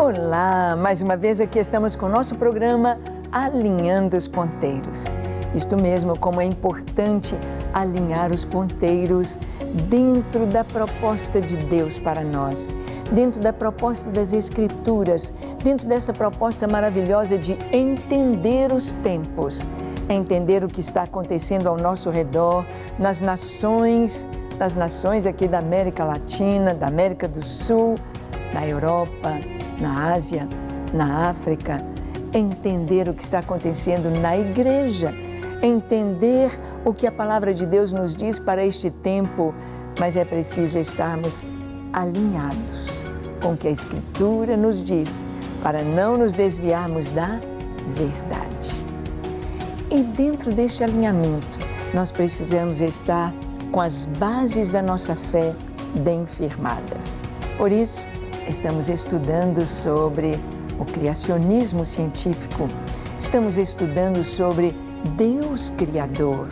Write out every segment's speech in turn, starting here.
Olá, mais uma vez aqui estamos com o nosso programa Alinhando os Ponteiros. Isto mesmo, como é importante alinhar os ponteiros dentro da proposta de Deus para nós, dentro da proposta das Escrituras, dentro dessa proposta maravilhosa de entender os tempos, entender o que está acontecendo ao nosso redor, nas nações aqui da América Latina, da América do Sul, na Europa, na Ásia, na África, entender o que está acontecendo na igreja, entender o que a palavra de Deus nos diz para este tempo, mas é preciso estarmos alinhados com o que a Escritura nos diz, para não nos desviarmos da verdade. E dentro deste alinhamento, nós precisamos estar com as bases da nossa fé bem firmadas. Por isso, estamos estudando sobre o criacionismo científico, estamos estudando sobre Deus Criador,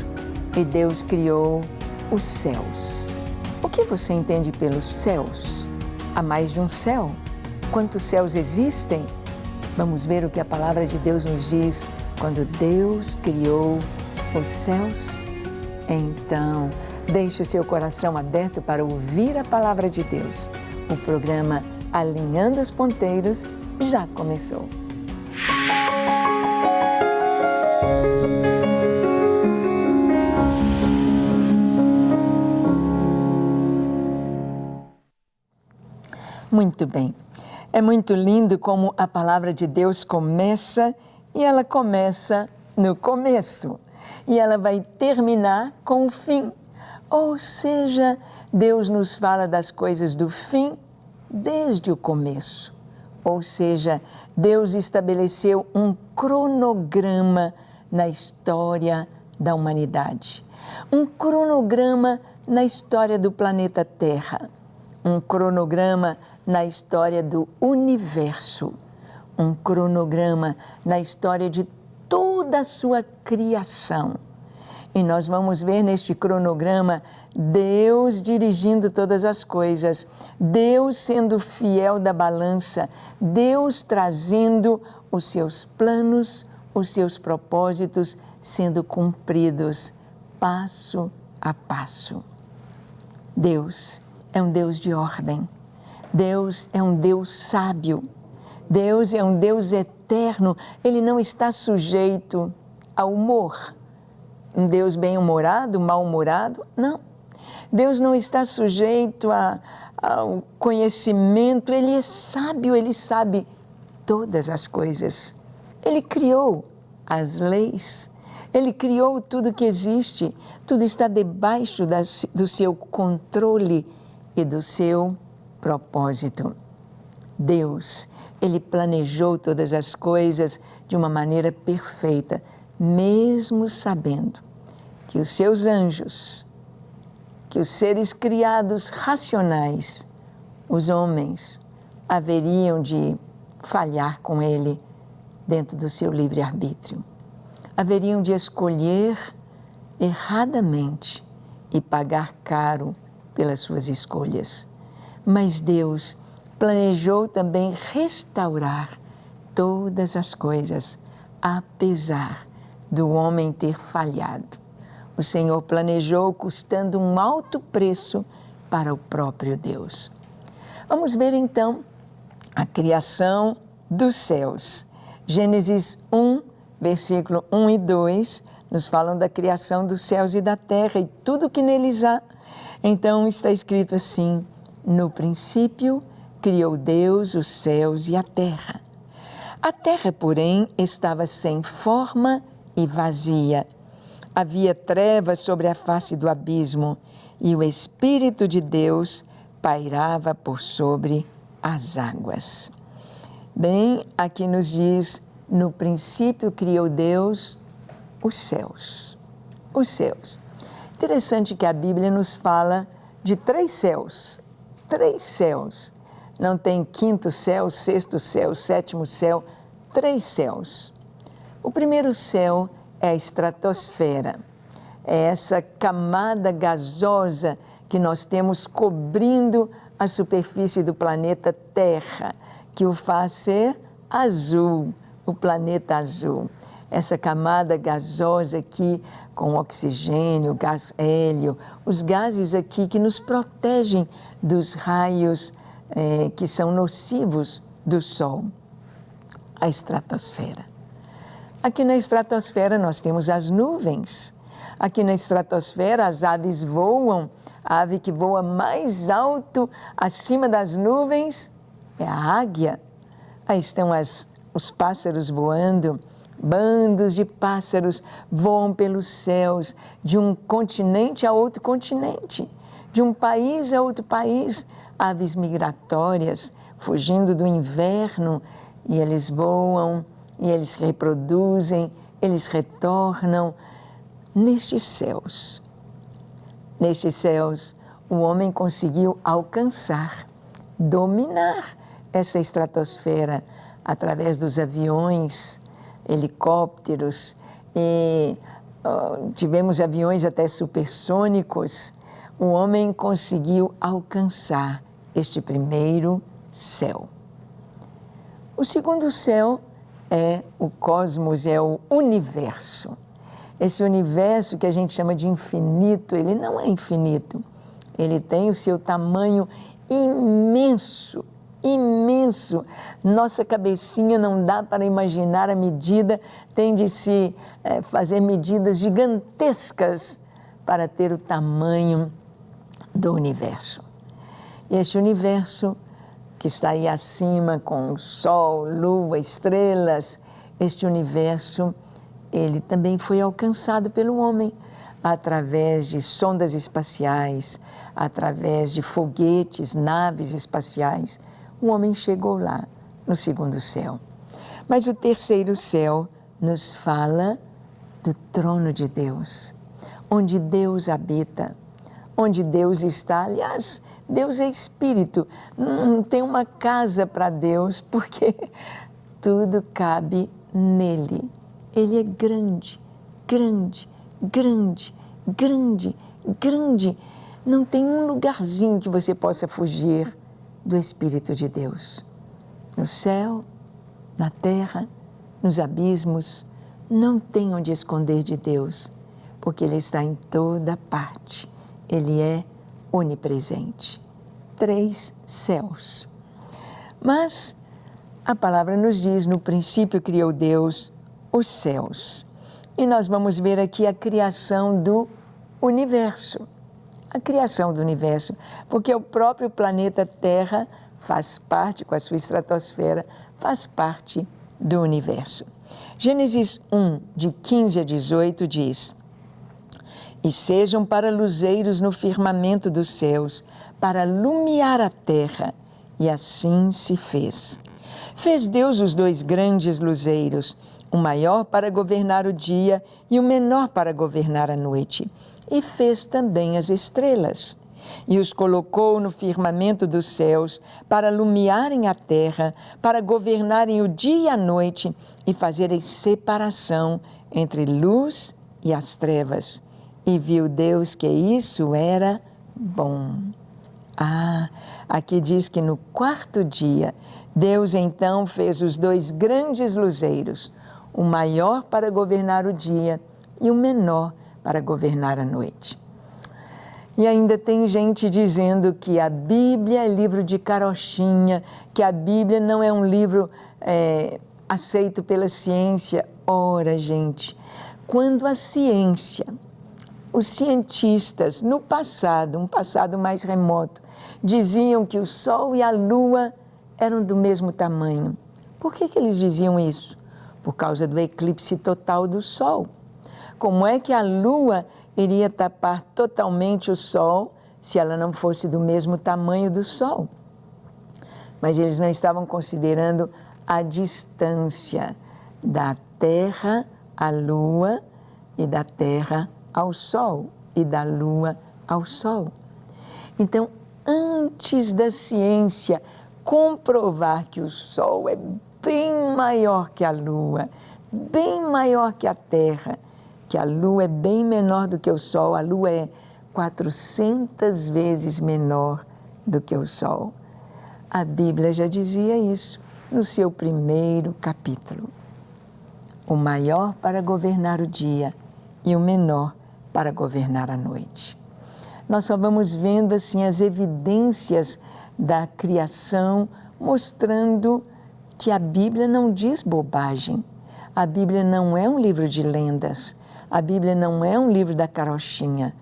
e Deus criou os céus. O que você entende pelos céus? Há mais de um céu? Quantos céus existem? Vamos ver o que a palavra de Deus nos diz quando Deus criou os céus. Então, deixe o seu coração aberto para ouvir a palavra de Deus. O programa Alinhando os Ponteiros já começou. Muito bem. É muito lindo como a palavra de Deus começa e ela começa no começo e ela vai terminar com o fim. Ou seja, Deus nos fala das coisas do fim desde o começo. Ou seja, Deus estabeleceu um cronograma na história da humanidade. Um cronograma na história do planeta Terra. Um cronograma na história do universo. Um cronograma na história de toda a sua criação. E nós vamos ver neste cronograma Deus dirigindo todas as coisas, Deus sendo fiel da balança, Deus trazendo os seus planos, os seus propósitos sendo cumpridos passo a passo. Deus é um Deus de ordem, Deus é um Deus sábio, Deus é um Deus eterno, Ele não está sujeito ao humor. Um Deus bem-humorado, mal-humorado? Não. Deus não está sujeito ao conhecimento, Ele é sábio, Ele sabe todas as coisas. Ele criou as leis, Ele criou tudo que existe, tudo está debaixo do seu controle e do seu propósito. Deus, Ele planejou todas as coisas de uma maneira perfeita, mesmo sabendo que os seus anjos, que os seres criados racionais, os homens, haveriam de falhar com Ele dentro do seu livre-arbítrio. Haveriam de escolher erradamente e pagar caro pelas suas escolhas. Mas Deus planejou também restaurar todas as coisas, apesar do homem ter falhado. O Senhor planejou custando um alto preço para o próprio Deus. Vamos ver então a criação dos céus. Gênesis 1, versículo 1 e 2, nos falam da criação dos céus e da terra e tudo que neles há. Então está escrito assim: no princípio criou Deus os céus e a terra. A terra, porém, estava sem forma e vazia. Havia trevas sobre a face do abismo e o Espírito de Deus pairava por sobre as águas. Bem, aqui nos diz, no princípio criou Deus os céus. Os céus. Interessante que a Bíblia nos fala de 3 céus. 3 céus. Não tem 5º céu, 6º céu, 7º céu, 3 céus. O primeiro céu é a estratosfera, é essa camada gasosa que nós temos cobrindo a superfície do planeta Terra, que o faz ser azul, o planeta azul. Essa camada gasosa aqui, com oxigênio, gás hélio, os gases aqui que nos protegem dos raios que são nocivos do Sol. A estratosfera. Aqui na estratosfera nós temos as nuvens. Aqui na estratosfera as aves voam. A ave que voa mais alto acima das nuvens é a águia. Aí estão os pássaros voando. Bandos de pássaros voam pelos céus, de um continente a outro continente, de um país a outro país, aves migratórias, fugindo do inverno, e eles voam, e eles reproduzem, eles retornam nestes céus. Nestes céus, o homem conseguiu alcançar, dominar essa estratosfera através dos aviões, helicópteros, e tivemos aviões até supersônicos. O homem conseguiu alcançar este primeiro céu. O segundo céu é o cosmos, é o universo. Esse universo que a gente chama de infinito, ele não é infinito. Ele tem o seu tamanho imenso, imenso. Nossa cabecinha não dá para imaginar a medida, tem de se fazer medidas gigantescas para ter o tamanho do universo. E este universo que está aí acima com Sol, Lua, estrelas, este universo, ele também foi alcançado pelo homem através de sondas espaciais, através de foguetes, naves espaciais. O homem chegou lá, no segundo céu. Mas o terceiro céu nos fala do trono de Deus, onde Deus habita, onde Deus está. Aliás, Deus é espírito, não tem uma casa para Deus, porque tudo cabe nele. Ele é grande, grande, grande, grande, grande. Não tem um lugarzinho que você possa fugir do Espírito de Deus. No céu, na terra, nos abismos, não tem onde esconder de Deus, porque Ele está em toda parte. Ele é onipresente. 3 céus. Mas a palavra nos diz, no princípio criou Deus os céus. E nós vamos ver aqui a criação do universo. A criação do universo, porque o próprio planeta Terra faz parte, com a sua estratosfera, faz parte do universo. Gênesis 1, de 15 a 18, diz: E sejam para luzeiros no firmamento dos céus, para lumiar a terra. E assim se fez. Fez Deus os 2 grandes luzeiros, o maior para governar o dia e o menor para governar a noite. E fez também as estrelas. E os colocou no firmamento dos céus para lumiarem a terra, para governarem o dia e a noite e fazerem separação entre luz e as trevas. E viu Deus que isso era bom. Aqui diz que no 4º dia, Deus então fez os 2 grandes luzeiros, o maior para governar o dia e o menor para governar a noite. E ainda tem gente dizendo que a Bíblia é livro de carochinha, que a Bíblia não é um livro aceito pela ciência. Ora, gente, quando a ciência, os cientistas, no passado, um passado mais remoto, diziam que o Sol e a Lua eram do mesmo tamanho. Por que eles diziam isso? Por causa do eclipse total do Sol. Como é que a Lua iria tapar totalmente o Sol se ela não fosse do mesmo tamanho do Sol? Mas eles não estavam considerando a distância da Terra à Lua e da Terra ao Sol e da Lua ao Sol. Então, antes da ciência comprovar que o Sol é bem maior que a Lua, bem maior que a Terra, que a Lua é bem menor do que o Sol, a Lua é 400 vezes menor do que o Sol. A Bíblia já dizia isso no seu primeiro capítulo. O maior para governar o dia e o menor para governar a noite. Nós só vamos vendo assim as evidências da criação, mostrando que a Bíblia não diz bobagem. A Bíblia não é um livro de lendas. A Bíblia não é um livro da carochinha.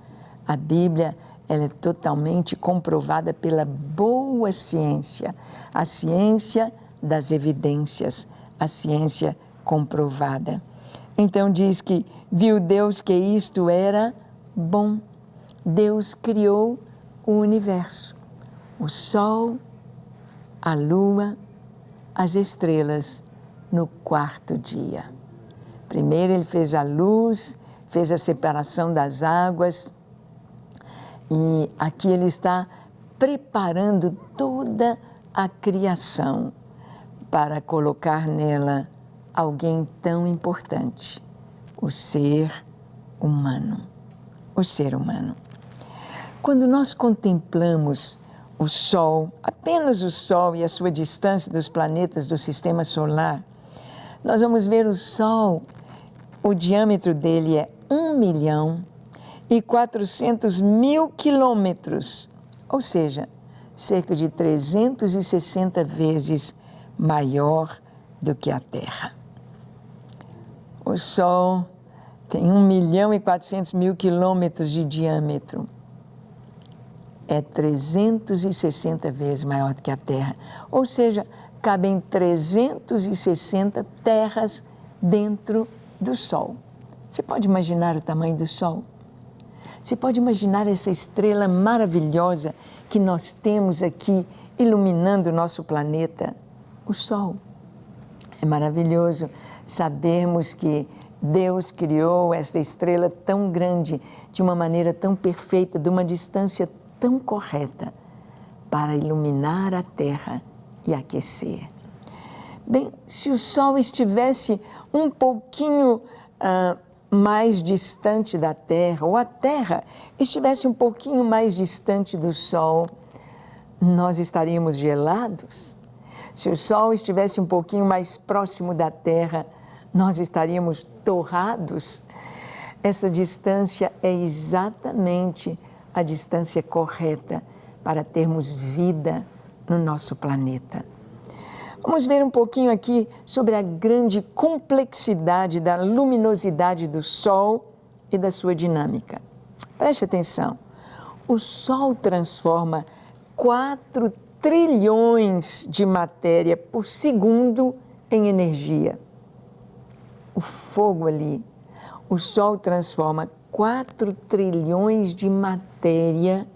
A Bíblia, ela é totalmente comprovada pela boa ciência, a ciência das evidências, a ciência comprovada. Então diz que viu Deus que isto era bom. Deus criou o universo, o sol, a lua, as estrelas no quarto dia. Primeiro ele fez a luz, fez a separação das águas e aqui ele está preparando toda a criação para colocar nela alguém tão importante, o ser humano. O ser humano. Quando nós contemplamos o Sol, apenas o Sol e a sua distância dos planetas do Sistema Solar, nós vamos ver o Sol, o diâmetro dele é 1.400.000 quilômetros, ou seja, cerca de 360 vezes maior do que a Terra. O Sol tem 1.400.000 quilômetros de diâmetro. É 360 vezes maior do que a Terra. Ou seja, cabem 360 terras dentro do Sol. Você pode imaginar o tamanho do Sol? Você pode imaginar essa estrela maravilhosa que nós temos aqui iluminando o nosso planeta? O Sol. É maravilhoso sabermos que Deus criou esta estrela tão grande, de uma maneira tão perfeita, de uma distância tão correta, para iluminar a Terra e aquecer. Bem, se o Sol estivesse um pouquinho mais distante da Terra, ou a Terra estivesse um pouquinho mais distante do Sol, nós estaríamos gelados? Se o Sol estivesse um pouquinho mais próximo da Terra, nós estaríamos torrados? Essa distância é exatamente a distância correta para termos vida no nosso planeta. Vamos ver um pouquinho aqui sobre a grande complexidade da luminosidade do Sol e da sua dinâmica. Preste atenção. O Sol transforma 4 trilhões de matéria por segundo em energia. O fogo ali, o Sol transforma 4 trilhões de matéria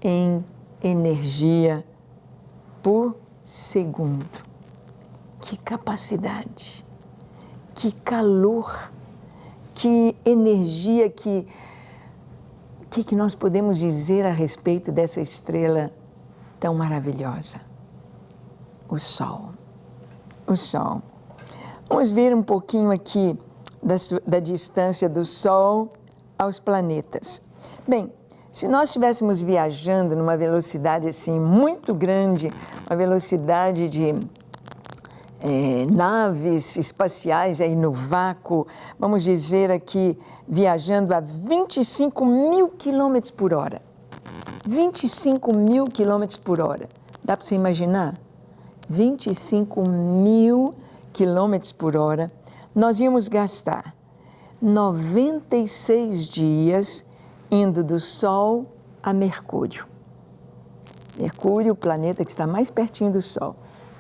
em energia por segundo. Que capacidade, que calor, que energia, que nós podemos dizer a respeito dessa estrela tão maravilhosa? O Sol. O Sol. Vamos ver um pouquinho aqui da distância do Sol aos planetas. Bem, se nós estivéssemos viajando numa velocidade assim muito grande, uma velocidade de naves espaciais aí no vácuo, vamos dizer aqui, viajando a 25.000 quilômetros por hora. 25.000 quilômetros por hora. Dá para você imaginar? 25.000 quilômetros por hora. Nós íamos gastar 96 dias indo do Sol a Mercúrio. Mercúrio, o planeta que está mais pertinho do Sol.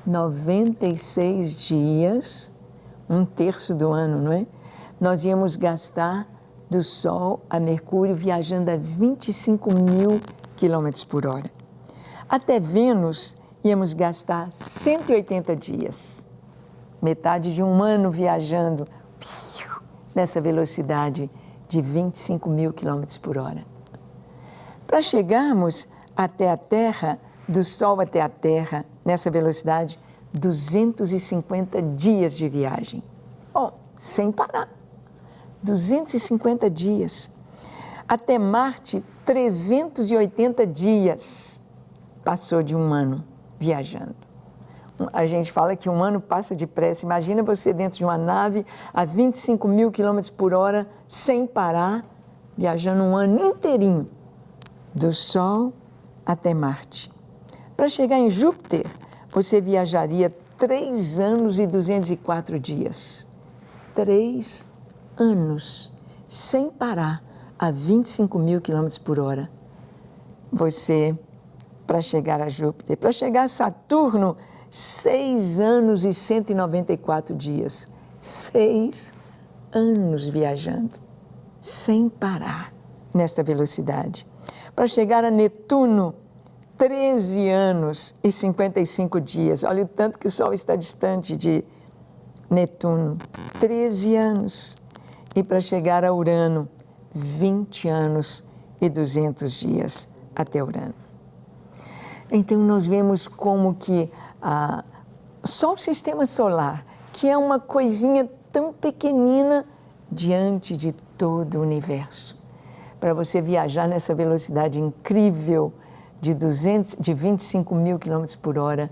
96 dias, 1/3 do ano, não é? Nós íamos gastar do Sol a Mercúrio viajando a 25.000 quilômetros por hora. Até Vênus íamos gastar 180 dias, metade de um ano viajando nessa velocidade de 25.000 quilômetros por hora. Para chegarmos até a Terra, do Sol até a Terra, nessa velocidade, 250 dias de viagem. Sem parar. 250 dias. Até Marte, 380 dias. passou de um ano viajando. A gente fala que um ano passa depressa. Imagina você dentro de uma nave a 25 mil quilômetros por hora, sem parar, viajando um ano inteirinho, do Sol até Marte. Para chegar em Júpiter, você viajaria 3 anos e 204 dias. 3 anos, sem parar, a 25 mil quilômetros por hora. Você, para chegar a Júpiter, para chegar a Saturno, 6 anos e 194 dias. 6 anos viajando, sem parar, nesta velocidade. Para chegar a Netuno, 13 anos e 55 dias. Olha o tanto que o Sol está distante de Netuno. 13 anos. E para chegar a Urano, 20 anos e 200 dias até Urano. Então, nós vemos como que só o sistema solar, que é uma coisinha tão pequenina diante de todo o universo. Para você viajar nessa velocidade incrível de 25 mil quilômetros por hora,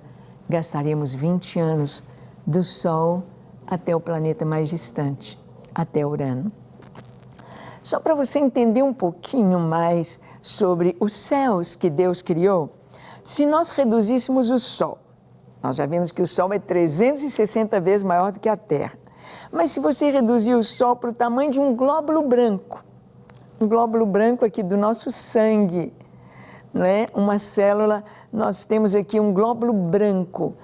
gastaríamos 20 anos do Sol até o planeta mais distante, até Urano. Só para você entender um pouquinho mais sobre os céus que Deus criou, se nós reduzíssemos o Sol, nós já vimos que o Sol é 360 vezes maior do que a Terra, mas se você reduzir o Sol para o tamanho de um glóbulo branco aqui do nosso sangue, não é? Uma célula, nós temos aqui um glóbulo branco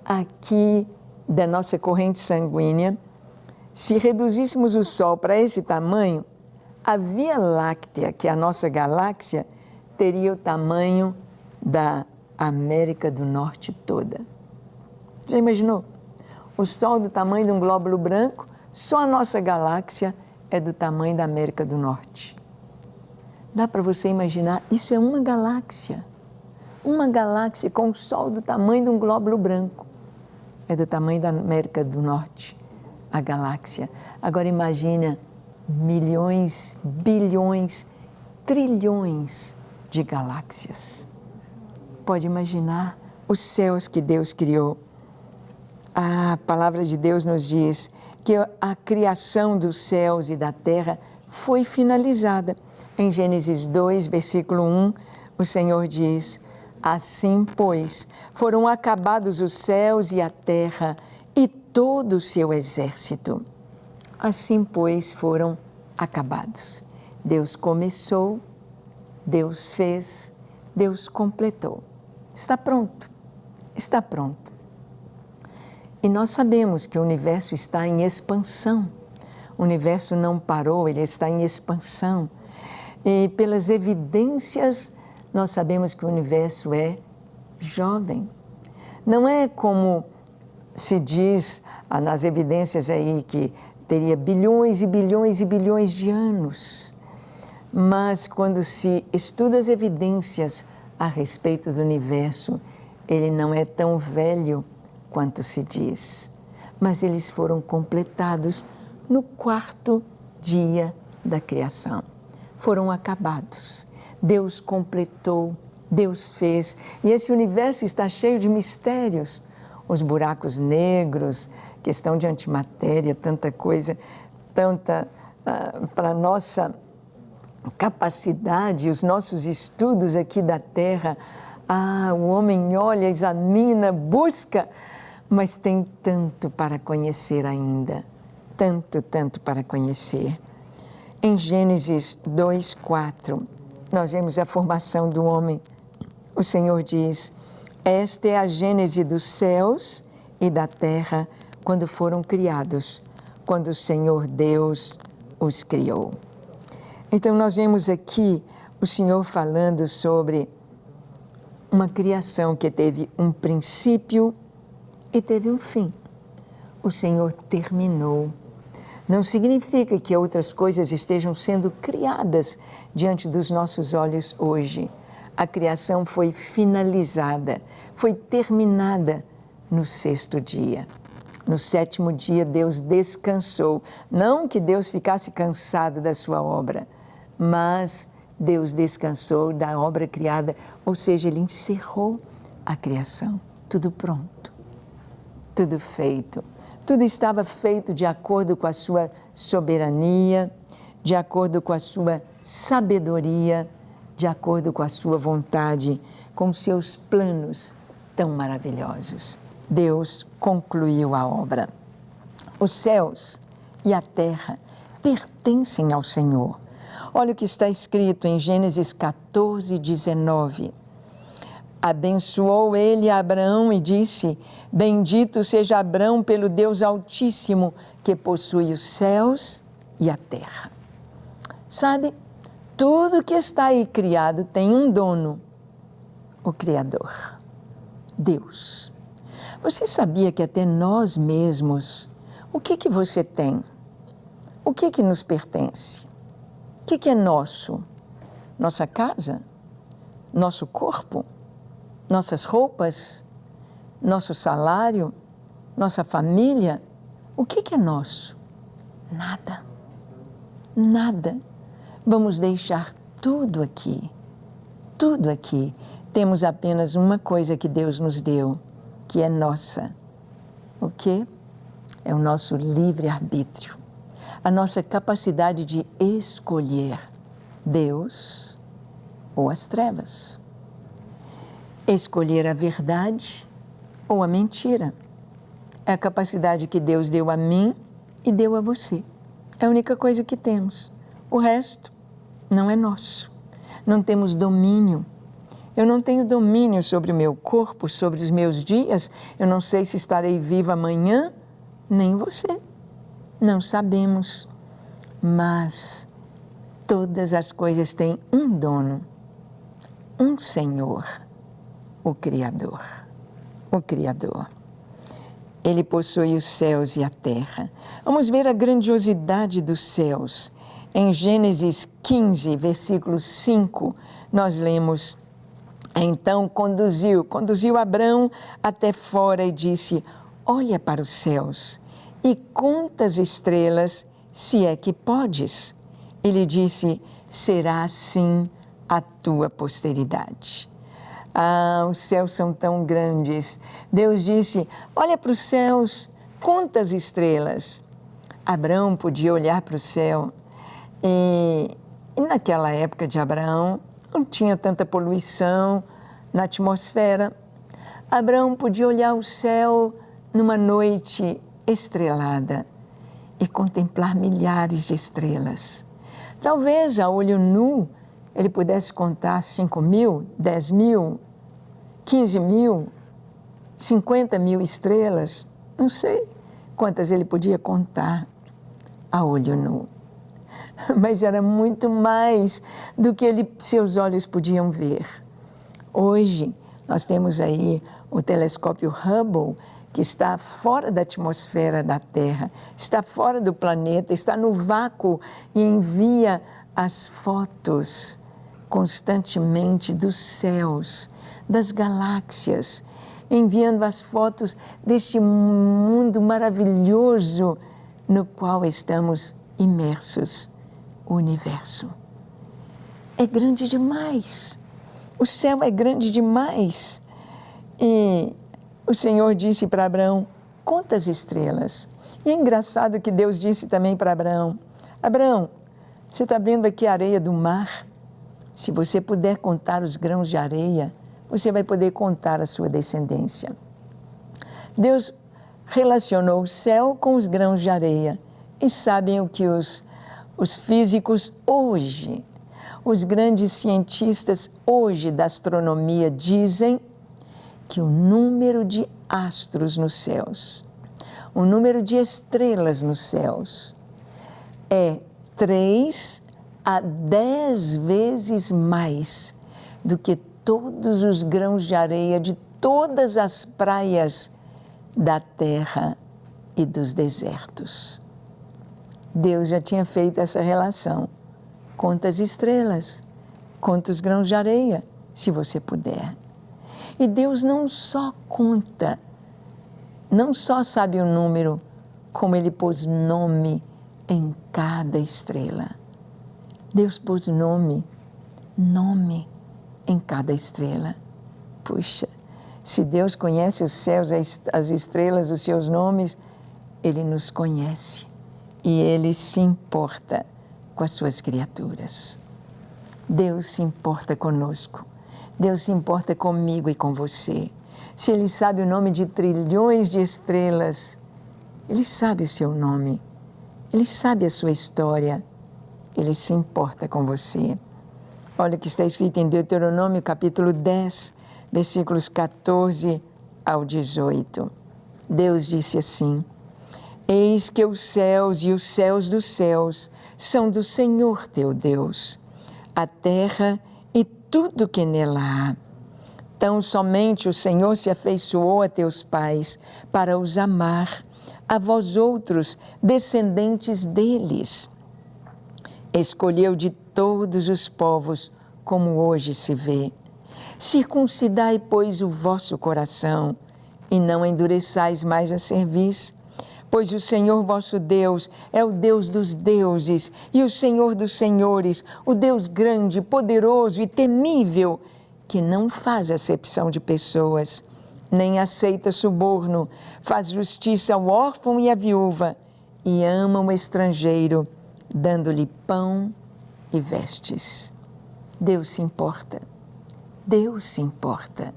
aqui da nossa corrente sanguínea. Se reduzíssemos o Sol para esse tamanho, a Via Láctea, que é a nossa galáxia, teria o tamanho da América do Norte toda. Já imaginou? O Sol do tamanho de um glóbulo branco, só a nossa galáxia é do tamanho da América do Norte. Dá para você imaginar? Isso é uma galáxia. Uma galáxia com o Sol do tamanho de um glóbulo branco. É do tamanho da América do Norte, a galáxia. Agora imagina milhões, bilhões, trilhões de galáxias. Pode imaginar os céus que Deus criou. A palavra de Deus nos diz que a criação dos céus e da terra foi finalizada. Em Gênesis 2, versículo 1, o Senhor diz: assim, pois, foram acabados os céus e a terra e todo o seu exército. Assim, pois, foram acabados. Deus começou, Deus fez, Deus completou. Está pronto, está pronto. E nós sabemos que o universo está em expansão. O universo não parou, ele está em expansão. E pelas evidências, nós sabemos que o universo é jovem. Não é como se diz nas evidências aí que teria bilhões e bilhões e bilhões de anos. Mas quando se estuda as evidências a respeito do universo, ele não é tão velho quanto se diz. Mas eles foram completados no 4º dia da criação. Foram acabados. Deus completou, Deus fez. E esse universo está cheio de mistérios. Os buracos negros, questão de antimatéria, tanta coisa, tanta para a nossa capacidade, os nossos estudos aqui da Terra. O homem olha, examina, busca, mas tem tanto para conhecer ainda. Tanto, tanto para conhecer. Em Gênesis 2:4, nós vemos a formação do homem. O Senhor diz: esta é a gênese dos céus e da terra quando foram criados, quando o Senhor Deus os criou. Então nós vemos aqui o Senhor falando sobre uma criação que teve um princípio e teve um fim. O Senhor terminou. Não significa que outras coisas estejam sendo criadas diante dos nossos olhos hoje. A criação foi finalizada, foi terminada no 6º dia. No 7º dia, Deus descansou. Não que Deus ficasse cansado da sua obra, mas Deus descansou da obra criada, ou seja, Ele encerrou a criação. Tudo pronto, tudo feito. Tudo estava feito de acordo com a sua soberania, de acordo com a sua sabedoria, de acordo com a sua vontade, com seus planos tão maravilhosos. Deus concluiu a obra. Os céus e a terra pertencem ao Senhor. Olha o que está escrito em Gênesis 14, 19. Abençoou ele a Abraão e disse: bendito seja Abraão pelo Deus Altíssimo, que possui os céus e a terra. Sabe, tudo que está aí criado tem um dono, o Criador, Deus. Você sabia que até nós mesmos, o que você tem? O que nos pertence? O que é nosso? Nossa casa? Nosso corpo? Nossas roupas? Nosso salário? Nossa família? O que é nosso? Nada. Nada. Vamos deixar tudo aqui. Tudo aqui. Temos apenas uma coisa que Deus nos deu, que é nossa. O quê? É o nosso livre-arbítrio. A nossa capacidade de escolher Deus ou as trevas. Escolher a verdade ou a mentira. É a capacidade que Deus deu a mim e deu a você. É a única coisa que temos. O resto não é nosso. Não temos domínio. Eu não tenho domínio sobre o meu corpo, sobre os meus dias. Eu não sei se estarei viva amanhã, nem você. Não sabemos. Mas todas as coisas têm um dono, um Senhor, o Criador. O Criador. Ele possui os céus e a terra. Vamos ver a grandiosidade dos céus. Em Gênesis 15, versículo 5, nós lemos: então conduziu Abrão até fora e disse: olha para os céus e conta as estrelas, se é que podes. Ele disse: será assim a tua posteridade. Ah, os céus são tão grandes. Deus disse: olha para os céus, conta as estrelas. Abraão podia olhar para o céu e naquela época de Abraão não tinha tanta poluição na atmosfera. Abraão podia olhar o céu numa noite estrelada e contemplar milhares de estrelas. Talvez a olho nu ele pudesse contar 5.000, 10.000, 15.000, 50.000 estrelas. Não sei quantas ele podia contar a olho nu. Mas era muito mais do que seus olhos podiam ver. Hoje, nós temos aí o telescópio Hubble, que está fora da atmosfera da Terra, está fora do planeta, está no vácuo e envia as fotos constantemente dos céus, das galáxias, enviando as fotos deste mundo maravilhoso no qual estamos imersos. O universo é grande demais, o céu é grande demais. E o Senhor disse para Abraão: conta as estrelas. E é engraçado que Deus disse também para Abraão: Abraão, você está vendo aqui a areia do mar? Se você puder contar os grãos de areia, você vai poder contar a sua descendência. Deus relacionou o céu com os grãos de areia. E sabem o que os físicos hoje, os grandes cientistas hoje da astronomia dizem? Que o número de astros nos céus, o número de estrelas nos céus é 3 a 10 vezes mais do que todos os grãos de areia de todas as praias da terra e dos desertos. Deus já tinha feito essa relação. Conta as estrelas, conta os grãos de areia, se você puder. E Deus não só conta, não só sabe o número, como Ele pôs nome em cada estrela. Deus pôs nome nome em cada estrela. Puxa, se Deus conhece os céus, as estrelas, os seus nomes, Ele nos conhece e Ele se importa com as suas criaturas. Deus se importa conosco. Deus se importa comigo e com você. Se Ele sabe o nome de trilhões de estrelas, Ele sabe o seu nome. Ele sabe a sua história. Ele se importa com você. Olha o que está escrito em Deuteronômio, capítulo 10, versículos 14 ao 18. Deus disse assim: Eis que os céus e os céus dos céus são do Senhor teu Deus, a terra e tudo que nela há. Tão somente o Senhor se afeiçoou a teus pais para os amar, a vós outros, descendentes deles. Escolheu de todos os povos, como hoje se vê. Circuncidai, pois, o vosso coração, e não endureçais mais a cerviz, pois o Senhor vosso Deus é o Deus dos deuses e o Senhor dos senhores, o Deus grande, poderoso e temível, que não faz acepção de pessoas, nem aceita suborno, faz justiça ao órfão e à viúva, e ama o estrangeiro, dando-lhe pão e vestes. Deus se importa. Deus se importa.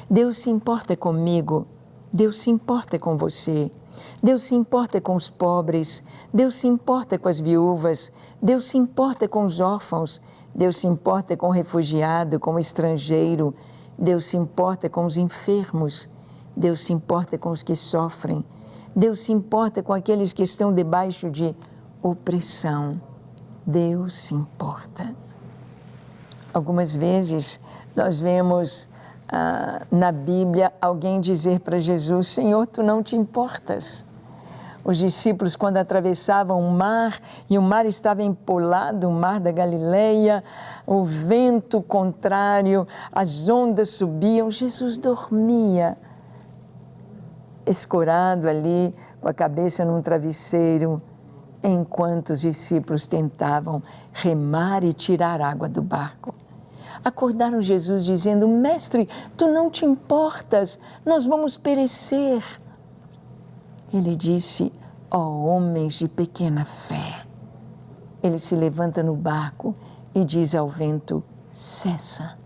Deus se importa comigo. Deus se importa com você. Deus se importa com os pobres. Deus se importa com as viúvas. Deus se importa com os órfãos. Deus se importa com o refugiado, com o estrangeiro. Deus se importa com os enfermos. Deus se importa com os que sofrem. Deus se importa com aqueles que estão debaixo de opressão. Deus se importa. Algumas vezes nós vemos na Bíblia alguém dizer para Jesus: Senhor, tu não te importas. Os discípulos, quando atravessavam o mar, e o mar estava empolado, o mar da Galileia, o vento contrário, as ondas subiam, Jesus dormia, escorado ali, com a cabeça num travesseiro, enquanto os discípulos tentavam remar e tirar água do barco. Acordaram Jesus dizendo: Mestre, tu não te importas, nós vamos perecer. Ele disse: ó homens de pequena fé. Ele se levanta no barco e diz ao vento: cessa.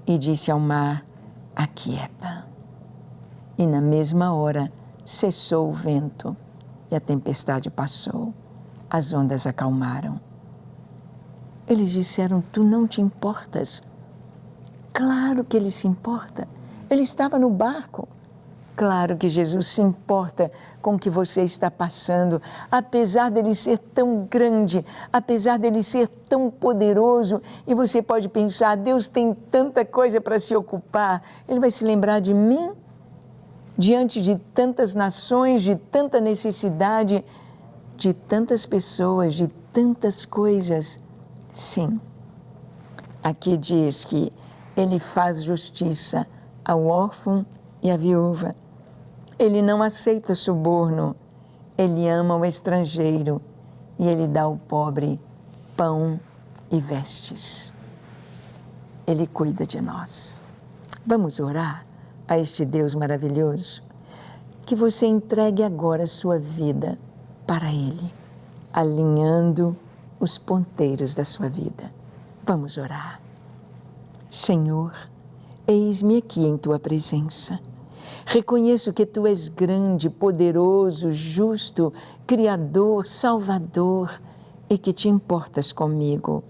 E disse ao mar: aquieta. E na mesma hora cessou o vento e a tempestade passou. As ondas acalmaram. Eles disseram: tu não te importas? Claro que ele se importa. Ele estava no barco. Claro que Jesus se importa com o que você está passando, apesar dele ser tão grande, apesar dele ser tão poderoso, e você pode pensar: Deus tem tanta coisa para se ocupar, Ele vai se lembrar de mim? Diante de tantas nações, de tanta necessidade, de tantas pessoas, de tantas coisas. Sim, aqui diz que Ele faz justiça ao órfão e à viúva. Ele não aceita suborno, Ele ama o estrangeiro e Ele dá ao pobre pão e vestes. Ele cuida de nós. Vamos orar a este Deus maravilhoso? Que você entregue agora a sua vida para Ele, alinhando os ponteiros da sua vida. Vamos orar. Senhor, eis-me aqui em Tua presença. Reconheço que Tu és grande, poderoso, justo, Criador, Salvador e que Te importas comigo.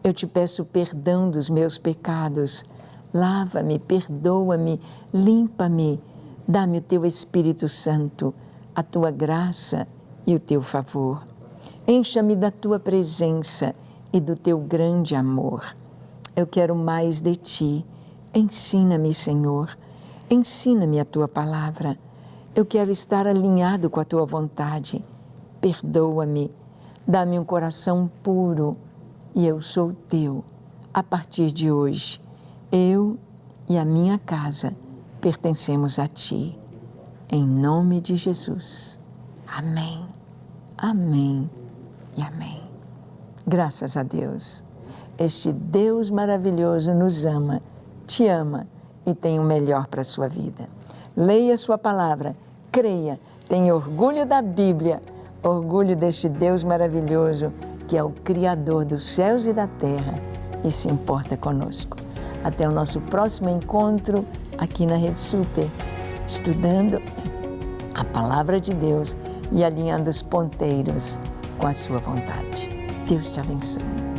Eu Te peço perdão dos meus pecados. Lava-me, perdoa-me, limpa-me. Dá-me o Teu Espírito Santo, a Tua graça e o Teu favor. Encha-me da Tua presença e do Teu grande amor. Eu quero mais de Ti. Ensina-me, Senhor. Ensina-me a Tua palavra. Eu quero estar alinhado com a Tua vontade. Perdoa-me. Dá-me um coração puro e eu sou Teu. A partir de hoje, eu e a minha casa pertencemos a Ti. Em nome de Jesus. Amém. Amém. E amém. Graças a Deus. este Deus maravilhoso nos ama, te ama e tem o melhor para a sua vida. Leia sua palavra, creia, tenha orgulho da Bíblia, orgulho deste Deus maravilhoso que é o Criador dos céus e da terra e se importa conosco. Até o nosso próximo encontro aqui na Rede Super, estudando a Palavra de Deus e alinhando os ponteiros com a sua vontade. Deus te abençoe.